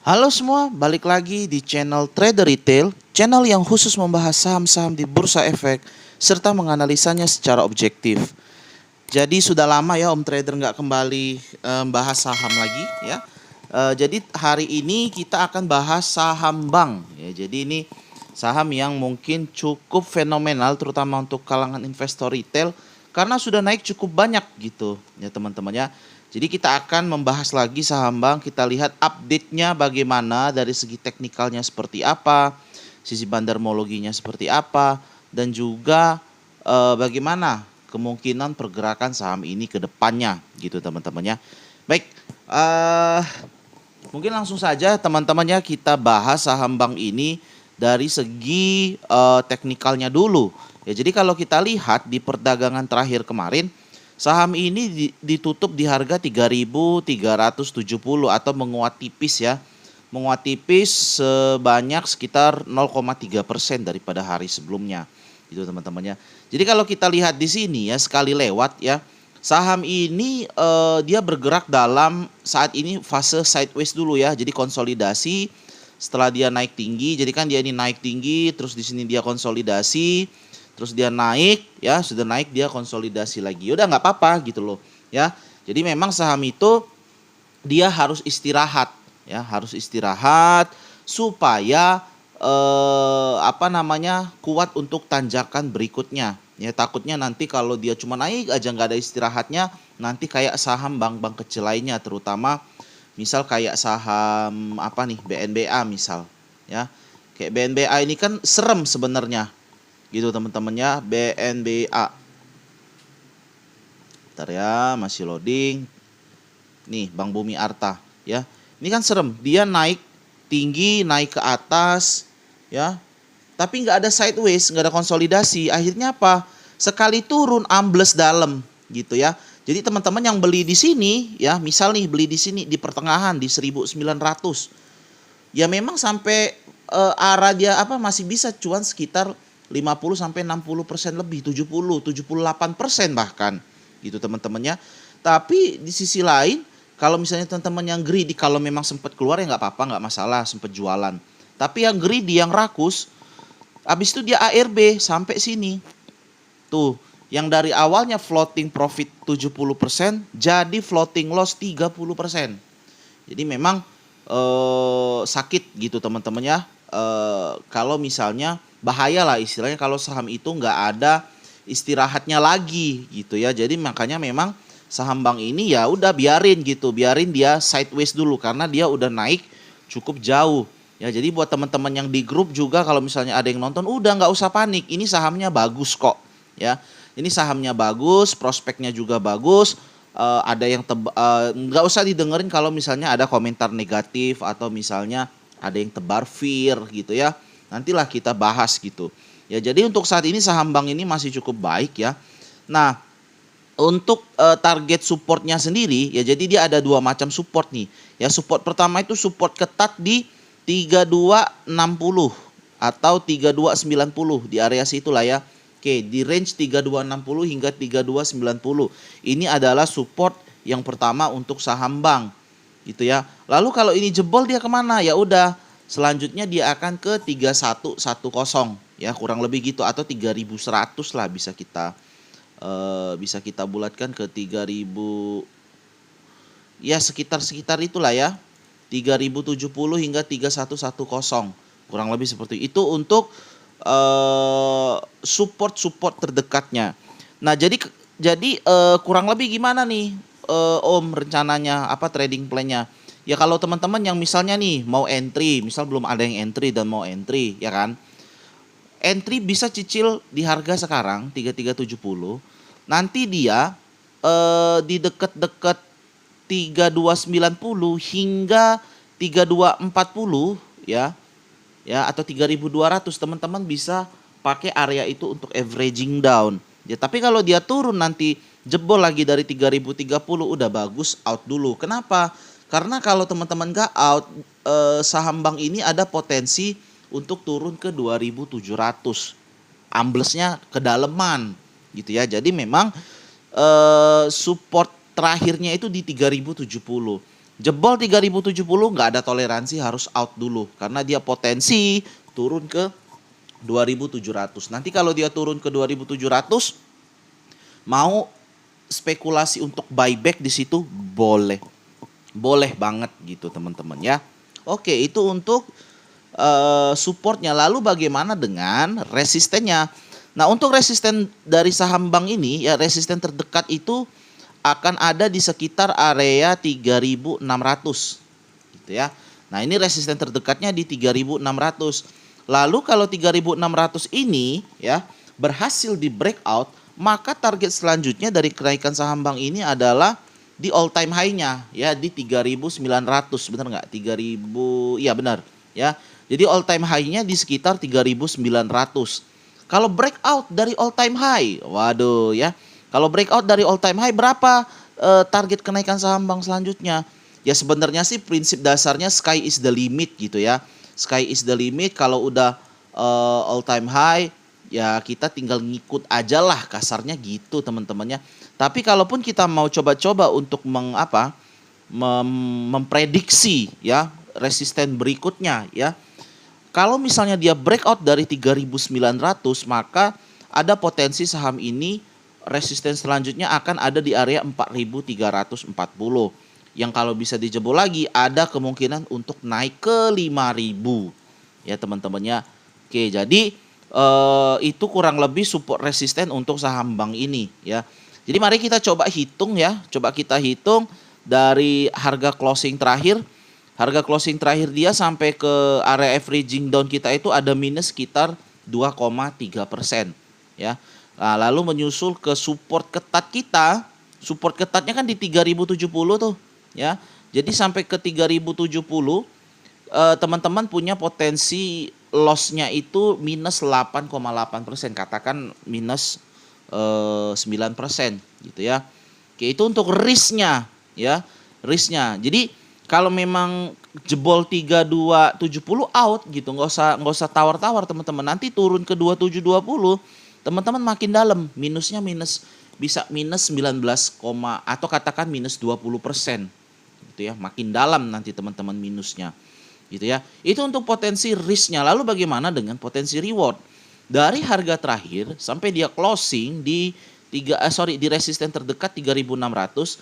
Halo semua, balik lagi di channel Trader Retail, channel yang khusus membahas saham-saham di Bursa Efek serta menganalisanya secara objektif. Jadi sudah lama ya Om Trader nggak kembali bahas saham lagi ya. Jadi hari ini kita akan bahas saham bank ya. Jadi ini saham yang mungkin cukup fenomenal terutama untuk kalangan investor retail karena sudah naik cukup banyak gitu ya teman-teman ya. Jadi kita akan membahas lagi saham bank, kita lihat update-nya bagaimana dari segi teknikalnya seperti apa, sisi bandarmologinya seperti apa, dan juga bagaimana kemungkinan pergerakan saham ini ke depannya gitu teman-teman ya. Baik, mungkin langsung saja teman-teman ya kita bahas saham bank ini dari segi teknikalnya dulu. Ya, jadi kalau kita lihat di perdagangan terakhir kemarin, saham ini ditutup di harga 3.370 atau menguat tipis ya. Menguat tipis sebanyak sekitar 0,3% daripada hari sebelumnya. Gitu teman-teman ya. Jadi kalau kita lihat di sini ya sekali lewat ya. Saham ini dia bergerak dalam saat ini fase sideways dulu ya. Jadi konsolidasi setelah dia naik tinggi. Jadi kan dia ini naik tinggi terus di sini dia konsolidasi. Terus dia naik ya, sudah naik dia konsolidasi lagi. Udah nggak apa-apa gitu loh ya. Jadi memang saham itu dia harus istirahat ya, harus istirahat supaya kuat untuk tanjakan berikutnya. Ya takutnya nanti kalau dia cuma naik aja nggak ada istirahatnya, nanti kayak saham bank-bank kecil lainnya terutama misal kayak saham BNBA misal ya. Kayak BNBA ini kan serem sebenarnya gitu teman-teman ya, BNBA. Bentar ya, masih loading. Nih, Bank Bumi Arta ya. Ini kan serem, dia naik tinggi, naik ke atas ya. Tapi nggak ada sideways, nggak ada konsolidasi. Akhirnya apa? Sekali turun ambles dalam gitu ya. Jadi teman-teman yang beli di sini ya, misal nih beli di sini di pertengahan di 1.900. Ya memang sampai arah dia masih bisa cuan sekitar 50 sampai 60% lebih, 70, 78% bahkan gitu teman-temannya. Tapi di sisi lain kalau misalnya teman-teman yang greedy, kalau memang sempat keluar ya nggak apa-apa, nggak masalah, sempat jualan. Tapi yang greedy, yang rakus, habis itu dia ARB sampai sini. Tuh, yang dari awalnya floating profit 70% jadi floating loss 30%. Jadi memang sakit gitu teman-teman ya. Kalau misalnya bahaya lah istilahnya kalau saham itu nggak ada istirahatnya lagi gitu ya. Jadi makanya memang saham bank ini ya udah biarin gitu, biarin dia sideways dulu karena dia udah naik cukup jauh. Ya jadi buat teman-teman yang di grup juga kalau misalnya ada yang nonton udah nggak usah panik, ini sahamnya bagus kok ya. Ini sahamnya bagus, prospeknya juga bagus. Ada yang nggak usah didengerin kalau misalnya ada komentar negatif atau misalnya ada yang tebar fear gitu ya. Nantilah kita bahas gitu. Ya jadi untuk saat ini saham bank ini masih cukup baik ya. Nah untuk target supportnya sendiri ya jadi dia ada dua macam support nih. Ya support pertama itu support ketat di 3260 atau 3290 di area situ lah ya. Oke, di range 3260 hingga 3290. Ini adalah support yang pertama untuk saham bank gitu ya. Lalu kalau ini jebol dia kemana? Ya udah, selanjutnya dia akan ke 3110 ya, kurang lebih gitu atau 3100 lah bisa kita bulatkan ke 3000 ya sekitar itulah ya. 3070 hingga 3110. Kurang lebih seperti itu untuk support terdekatnya. Nah, jadi kurang lebih gimana nih Om rencananya trading plan-nya? Ya kalau teman-teman yang misalnya nih mau entry, misal belum ada yang entry dan mau entry ya kan. Entry bisa cicil di harga sekarang 3370. Nanti dia di deket-deket 3290 hingga 3240 ya. Ya atau 3.200 teman-teman bisa pakai area itu untuk averaging down. Ya tapi kalau dia turun nanti jebol lagi dari 3.030 udah bagus out dulu. Kenapa? Karena kalau teman-teman nggak out saham bank ini ada potensi untuk turun ke 2.700. Amblesnya kedalaman gitu ya. Jadi memang support terakhirnya itu di 3.070. Jebol 3070 nggak ada toleransi, harus out dulu karena dia potensi turun ke 2700. Nanti kalau dia turun ke 2700 mau spekulasi untuk buyback di situ boleh. Boleh banget gitu teman-teman ya. Oke, itu untuk supportnya. Lalu bagaimana dengan resistennya? Nah, untuk resisten dari saham bank ini ya, resisten terdekat itu akan ada di sekitar area 3600 gitu ya. Nah, ini resisten terdekatnya di 3600. Lalu kalau 3600 ini ya berhasil di breakout, maka target selanjutnya dari kenaikan saham bank ini adalah di all time high-nya ya di 3900, benar nggak? 3000, iya benar ya. Jadi all time high-nya di sekitar 3900. Kalau breakout dari all time high, waduh ya. Kalau breakout dari all time high berapa target kenaikan saham bank selanjutnya? Ya sebenarnya sih prinsip dasarnya sky is the limit gitu ya. Sky is the limit, kalau udah all time high ya kita tinggal ngikut aja lah kasarnya gitu teman-temannya. Tapi kalaupun kita mau coba-coba untuk memprediksi ya resisten berikutnya ya. Kalau misalnya dia breakout dari 3900, maka ada potensi saham ini resisten selanjutnya akan ada di area 4340. Yang kalau bisa dijebol lagi ada kemungkinan untuk naik ke 5000 ya teman-temannya. Oke, jadi itu kurang lebih support resisten untuk saham bank ini ya. Jadi mari kita coba hitung ya. Coba kita hitung dari harga closing terakhir. Harga closing terakhir dia sampai ke area averaging down kita itu ada minus sekitar 2,3% ya. Nah, lalu menyusul ke support ketat kita. Support ketatnya kan di 3070 tuh ya. Jadi sampai ke 3070 teman-teman punya potensi loss-nya itu minus 8,8%, katakan minus 9% gitu ya. Oke, itu untuk risk-nya ya. Risk-nya. Jadi kalau memang jebol 3270 out gitu, nggak usah tawar-tawar teman-teman. Nanti turun ke 2720, teman-teman makin dalam, minusnya bisa minus 19, atau katakan minus 20% gitu ya. Makin dalam nanti teman-teman minusnya. Gitu ya. Itu untuk potensi risknya. Lalu bagaimana dengan potensi reward? Dari harga terakhir sampai dia closing di di resisten terdekat 3600,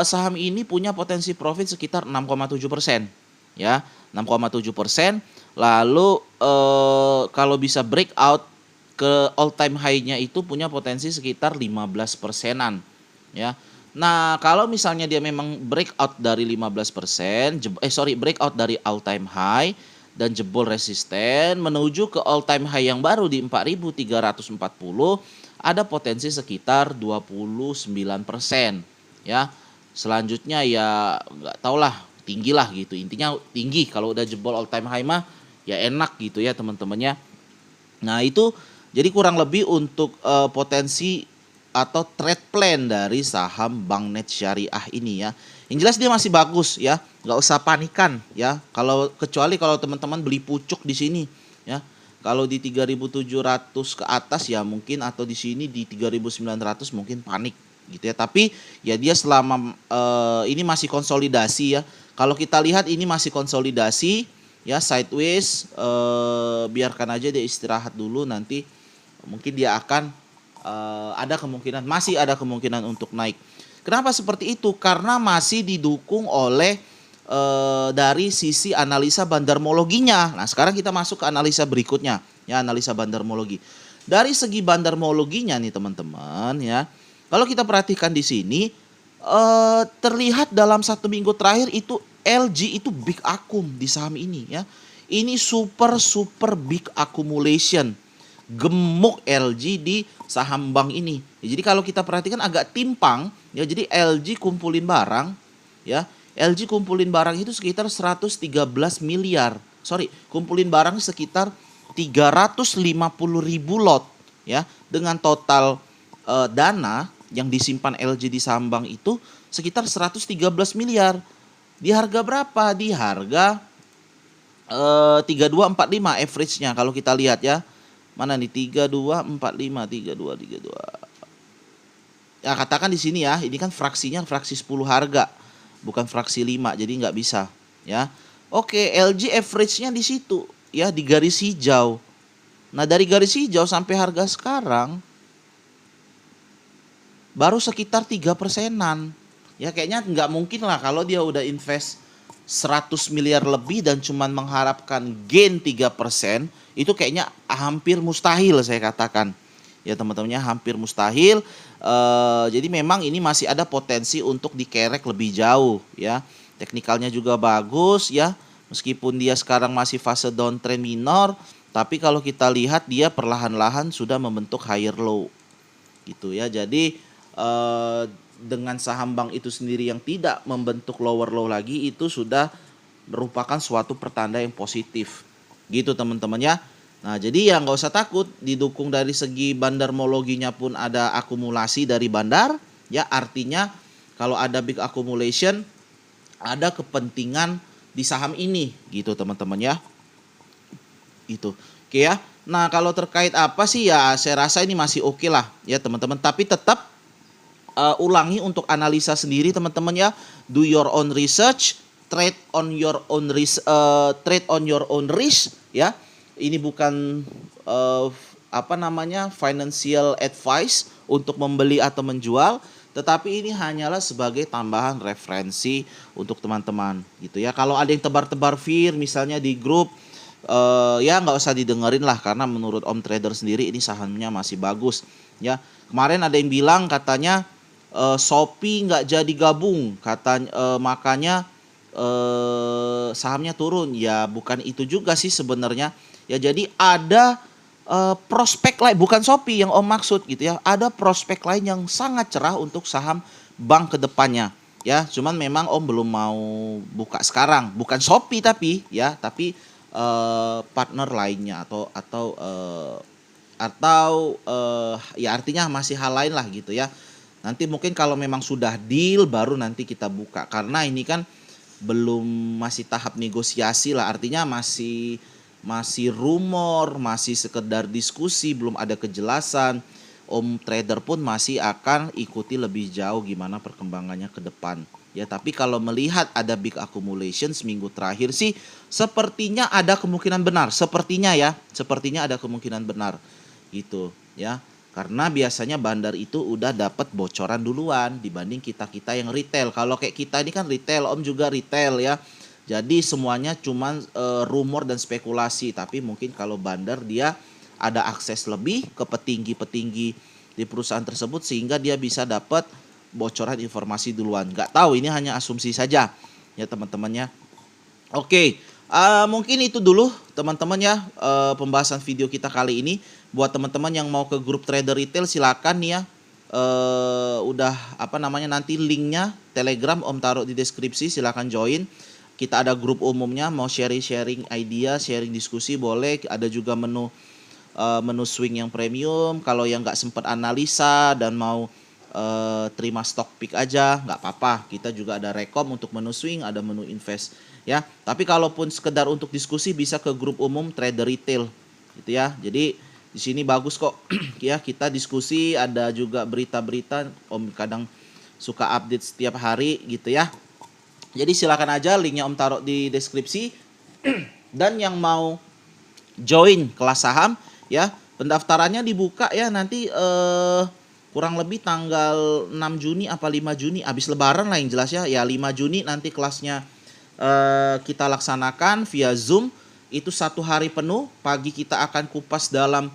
saham ini punya potensi profit sekitar 6,7% ya, 6,7%. Lalu kalau bisa breakout ke all time high-nya itu punya potensi sekitar 15%-an ya. Nah, kalau misalnya dia memang breakout dari 15%, breakout dari all time high dan jebol resisten menuju ke all time high yang baru di 4340, ada potensi sekitar 29% ya. Selanjutnya ya nggak tau lah, tinggi lah gitu. Intinya tinggi, kalau udah jebol all time high mah ya enak gitu ya teman-temannya. Nah, itu jadi kurang lebih untuk potensi atau trade plan dari saham Bank Net Syariah ini ya. Yang jelas dia masih bagus ya, nggak usah panikan ya. Kecuali kalau teman-teman beli pucuk di sini ya. Kalau di 3700 ke atas ya mungkin, atau di sini di 3900 mungkin panik gitu ya. Tapi ya dia selama ini masih konsolidasi ya. Kalau kita lihat ini masih konsolidasi ya, sideways, biarkan aja dia istirahat dulu, nanti mungkin dia akan masih ada kemungkinan untuk naik. Kenapa seperti itu? Karena masih didukung oleh dari sisi analisa bandarmologinya. Nah, sekarang kita masuk ke analisa berikutnya ya, analisa bandarmologi. Dari segi bandarmologinya nih teman-teman ya. Kalau kita perhatikan di sini terlihat dalam 1 minggu terakhir itu LG itu big akum di saham ini ya. Ini super big accumulation. Gemuk LG di saham bank ini. Ya, jadi kalau kita perhatikan agak timpang ya. Jadi LG kumpulin barang ya. LG kumpulin barang itu sekitar 113 miliar. Kumpulin barang sekitar 350 ribu lot ya. Dengan total dana yang disimpan LG di saham bank itu sekitar 113 miliar. Di harga berapa? Di harga 3245 average-nya kalau kita lihat ya. Mana nih 3245, 3232. Ya katakan di sini ya, ini kan fraksinya fraksi 10 harga. bukan fraksi 5, jadi nggak bisa ya. Oke, LG average-nya di situ ya, di garis hijau. Nah, dari garis hijau sampai harga sekarang baru sekitar 3%-an. Ya kayaknya nggak mungkin lah kalau dia udah invest 100 miliar lebih dan cuman mengharapkan gain 3%, itu kayaknya hampir mustahil saya katakan. Ya teman-temannya, hampir mustahil. Jadi memang ini masih ada potensi untuk dikerek lebih jauh ya. Teknikalnya juga bagus ya. Meskipun dia sekarang masih fase downtrend minor, tapi kalau kita lihat dia perlahan-lahan sudah membentuk higher low. Gitu ya. Jadi dengan saham bank itu sendiri yang tidak membentuk lower low lagi, itu sudah merupakan suatu pertanda yang positif. Gitu teman-teman ya. Nah, jadi ya nggak usah takut, didukung dari segi bandarmologinya pun ada akumulasi dari bandar, ya artinya kalau ada big accumulation, ada kepentingan di saham ini, gitu teman-teman ya. Itu, oke ya. Nah, kalau terkait apa sih ya, saya rasa ini masih oke lah ya teman-teman. Tapi tetap ulangi untuk analisa sendiri teman-teman ya. Do your own research, trade on your own risk, ya. Ini bukan financial advice untuk membeli atau menjual, tetapi ini hanyalah sebagai tambahan referensi untuk teman-teman gitu ya. Kalau ada yang tebar-tebar fear misalnya di grup, ya nggak usah didengerin lah, karena menurut Om Trader sendiri ini sahamnya masih bagus ya. Kemarin ada yang bilang katanya Shopee nggak jadi gabung, katanya makanya sahamnya turun. Ya bukan itu juga sih sebenarnya. Ya jadi ada prospek lain, bukan Shopee yang Om maksud gitu ya. Ada prospek lain yang sangat cerah untuk saham bank ke depannya. Ya, cuman memang Om belum mau buka sekarang. Bukan Shopee tapi ya, tapi partner lainnya atau ya artinya masih hal lain lah gitu ya. Nanti mungkin kalau memang sudah deal baru nanti kita buka, karena ini kan masih tahap negosiasi lah, artinya masih rumor, masih sekedar diskusi, belum ada kejelasan. Om Trader pun masih akan ikuti lebih jauh gimana perkembangannya ke depan. Ya, tapi kalau melihat ada big accumulation seminggu terakhir sih sepertinya ada kemungkinan benar, sepertinya ada kemungkinan benar. Gitu, ya. Karena biasanya bandar itu udah dapat bocoran duluan dibanding kita-kita yang retail. Kalau kayak kita ini kan retail, Om juga retail ya. Jadi semuanya cuman rumor dan spekulasi, tapi mungkin kalau bandar dia ada akses lebih ke petinggi-petinggi di perusahaan tersebut sehingga dia bisa dapat bocoran informasi duluan. Nggak tahu, ini hanya asumsi saja ya teman-temannya. Oke, mungkin itu dulu teman-teman ya pembahasan video kita kali ini. Buat teman-teman yang mau ke grup trader retail silakan nih ya. Nanti linknya Telegram Om taruh di deskripsi, silakan join. Kita ada grup umumnya, mau sharing idea, sharing diskusi boleh. Ada juga menu swing yang premium. Kalau yang nggak sempat analisa dan mau terima stock pick aja, nggak apa-apa. Kita juga ada rekom untuk menu swing, ada menu invest ya. Tapi kalaupun sekedar untuk diskusi bisa ke grup umum trader retail gitu ya. Jadi di sini bagus kok ya, kita diskusi, ada juga berita-berita, Om kadang suka update setiap hari gitu ya. Jadi silakan aja, linknya Om taruh di deskripsi. Dan yang mau join kelas saham ya, pendaftarannya dibuka ya nanti kurang lebih tanggal 6 Juni apa 5 Juni, habis lebaran lah yang jelas ya. Ya 5 Juni nanti kelasnya kita laksanakan via Zoom. Itu 1 hari penuh. Pagi kita akan kupas dalam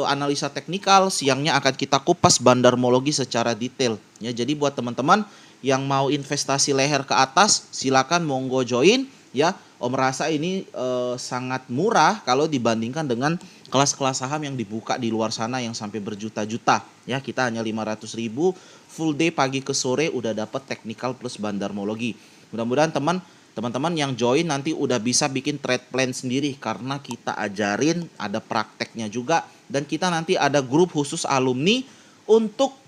analisa teknikal, siangnya akan kita kupas bandarmologi secara detail ya. Jadi buat teman-teman yang mau investasi leher ke atas, silakan monggo join ya. Om rasa ini sangat murah kalau dibandingkan dengan kelas-kelas saham yang dibuka di luar sana yang sampai berjuta-juta ya. Kita hanya 500.000 full day pagi ke sore udah dapat teknikal plus bandarmologi. Mudah-mudahan teman-teman yang join nanti udah bisa bikin trade plan sendiri, karena kita ajarin, ada prakteknya juga, dan kita nanti ada grup khusus alumni untuk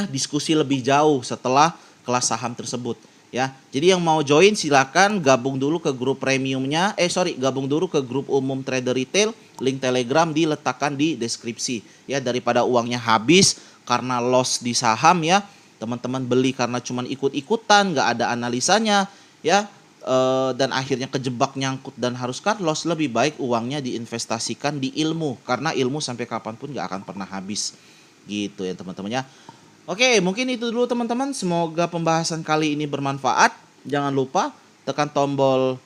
diskusi lebih jauh setelah kelas saham tersebut ya. Jadi yang mau join silakan gabung dulu ke grup premiumnya, gabung dulu ke grup umum trader retail. Link Telegram diletakkan di deskripsi ya, daripada uangnya habis karena loss di saham ya. teman-teman beli karena cuman ikut-ikutan, nggak ada analisanya, ya, dan akhirnya kejebak nyangkut dan harus cut loss, lebih baik uangnya diinvestasikan di ilmu, karena ilmu sampai kapanpun nggak akan pernah habis, gitu ya teman-teman ya. Oke, mungkin itu dulu teman-teman. Semoga pembahasan kali ini bermanfaat. Jangan lupa tekan tombol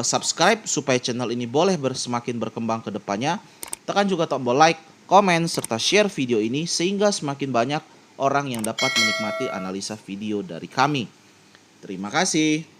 subscribe supaya channel ini boleh semakin berkembang ke depannya. Tekan juga tombol like, komen, serta share video ini sehingga semakin banyak orang yang dapat menikmati analisa video dari kami. Terima kasih.